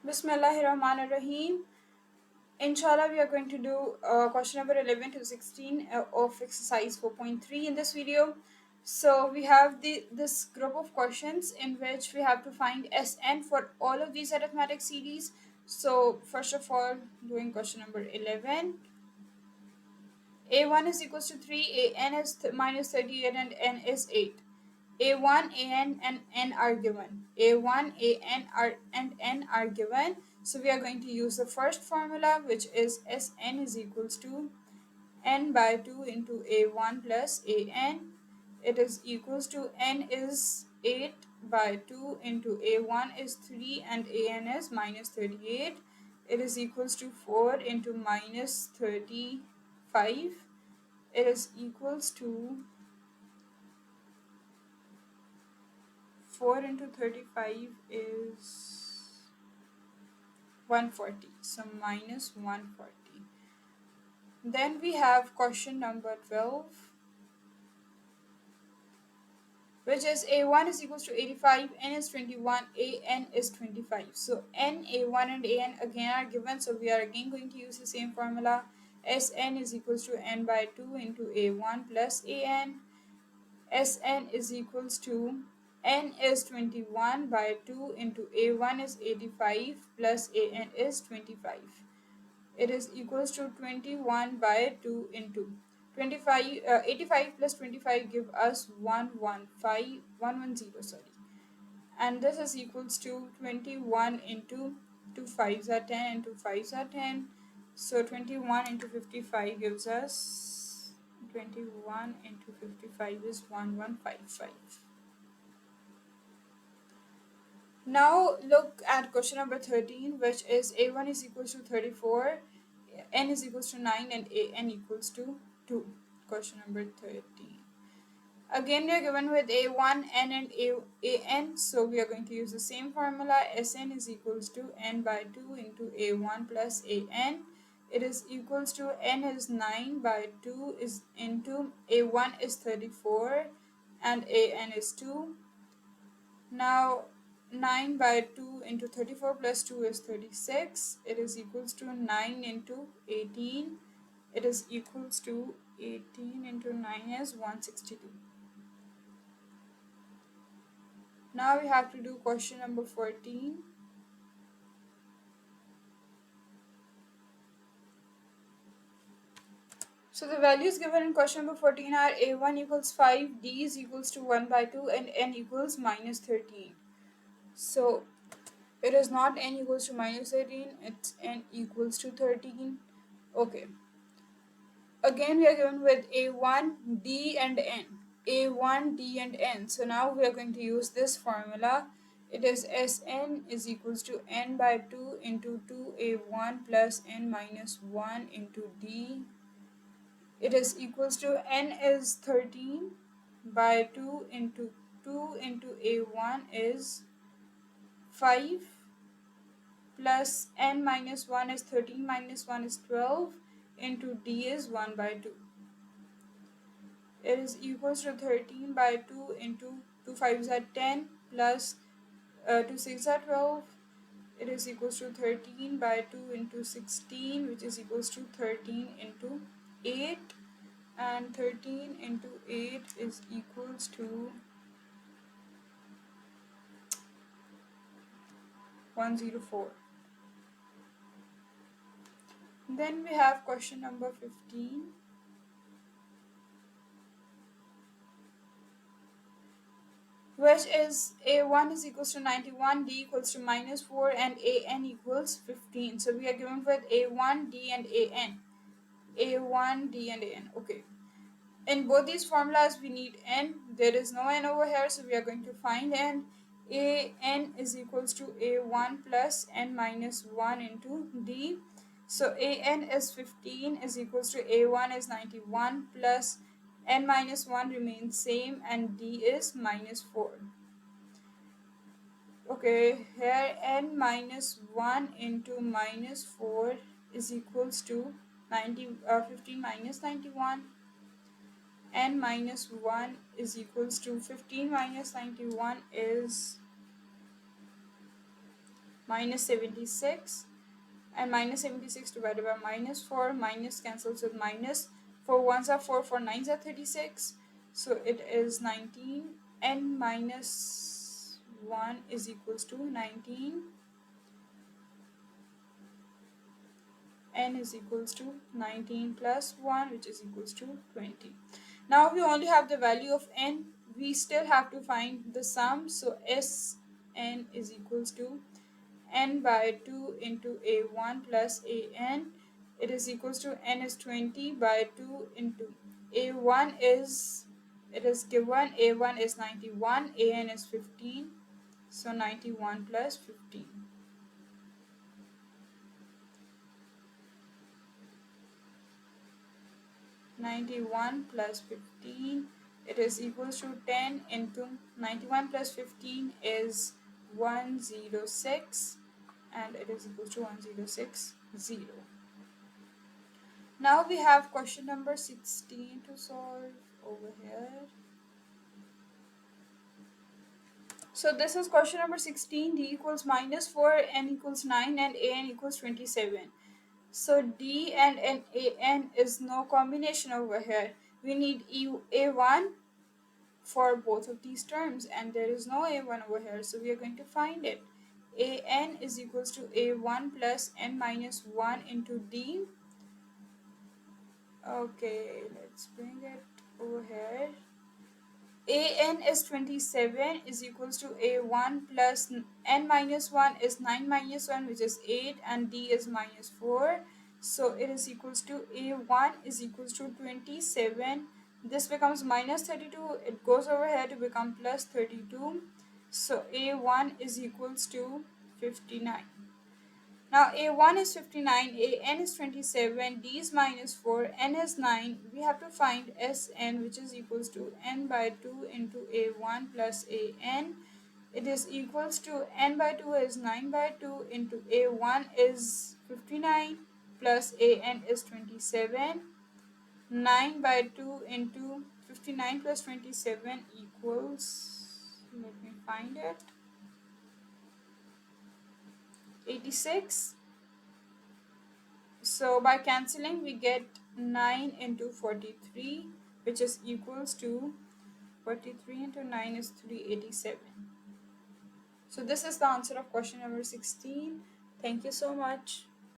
Bismillahirrahmanirrahim. Inshallah, we are going to do question number 11 to 16 of exercise 4.3 in this video. So we have this group of questions in which we have to find Sn for all of these arithmetic series. So first of all, doing question number 11. A1 is equals to 3, an is minus 38, and n is 8. A1, an, and n are given. A1, an are, and n are given. So we are going to use the first formula, which is Sn is equals to n by 2 into A1 plus an. It is equals to n is 8 by 2 into A1 is 3 and an is minus 38. It is equals to 4 into minus 35. It is equals to 4 into 35 is 140. So minus 140. Then we have question number 12, which is A1 is equals to 85, n is 21, an is 25. So n, A1 and an again are given. So we are again going to use the same formula. Sn is equals to n by 2 into A1 plus an. Sn is equals to n is 21 by 2 into A1 is 85 plus an is 25. It is equals to 21 by 2 into 85 plus 25 give us 110, sorry. And this is equals to 21 into 2 5s are 10 and 2 5s are 10. So 21 into 55 gives us 21 into 55 is 1155. Now look at question number 13, which is A1 is equals to 34, n is equals to 9, and an equals to 2. Question number 13. Again, we are given with A1, n, and an, so we are going to use the same formula. Sn is equals to n by 2 into A1 plus an. It is equals to n is 9 by 2 is into A1 is 34 and an is 2. Now 9 by 2 into 34 plus 2 is 36. It is equals to 9 into 18. It is equals to 18 into 9 is 162. Now we have to do question number 14. So the values given in question number 14 are A1 equals 5, D is equals to 1 by 2, and N equals minus 13. So it is not N equals to minus 13, it's N equals to 13. Okay. Again, we are given with A1, D, and N. A1, D, and N. So now we are going to use this formula. It is Sn is equals to n by 2 into 2A1 plus n minus 1 into D. It is equals to n is 13 by 2 into A1 is 5 plus n minus 1 is 13 minus 1 is 12 into D is 1 by 2. It is equals to 13 by 2 into 2 5s are 10 plus 2 6 are 12. It is equals to 13 by 2 into 16, which is equals to 13 into 8, and 13 into 8 is equals to 104. Then we have question number 15. Which is A1 is equals to 91, D equals to minus 4, and AN equals 15. So we are given with A1, D, and AN. A1, D, and AN. Okay. In both these formulas, we need n. There is no n over here, so we are going to find n. An is equals to A1 plus n minus 1 into D. So An is 15 is equals to A1 is 91 plus n minus 1 remains same, and D is minus 4. Okay, here n minus 1 into minus 4 is equals to 15 minus 91. N minus 1 is equals to 15 minus 91 is minus 76, and minus 76 divided by minus 4, minus cancels with minus, 4 ones are 4, 4 nines are 36, so it is 19, n minus 1 is equals to 19, n is equals to 19 plus 1, which is equals to 20. Now we only have the value of n, we still have to find the sum, so Sn is equals to n by 2 into a1 plus an. It is equals to n is 20 by 2 into a1 is, it is given, a1 is 91, an is 15, so 91 plus 15. 91 plus 15, it is equals to 10 into 91 plus 15 is 106, and it is equals to 1060. Now we have question number 16 to solve over here. So this is question number 16. D equals minus 4, n equals 9, and an equals 27. So D and an is no combination over here. We need a1 for both of these terms, and there is no a1 over here, so we are going to find it. An is equals to a1 plus n minus 1 into D. Okay, let's bring it over here. An is 27 is equals to a1 plus n minus 1 is 9 minus 1, which is 8, and D is minus 4. So it is equals to a1 is equals to 27. This becomes minus 32. It goes over here to become plus 32. So a1 is equals to 59. Now a1 is 59, an is 27, d is minus 4, n is 9. We have to find Sn, which is equals to n by 2 into a1 plus an. It is equals to n by 2 is 9 by 2 into a1 is 59 plus an is 27. 9 by 2 into 59 plus 27 equals, let me find it, 86. So by cancelling we get 9 into 43, which is equals to 43 into 9 is 387. So this is the answer of question number 16. Thank you so much.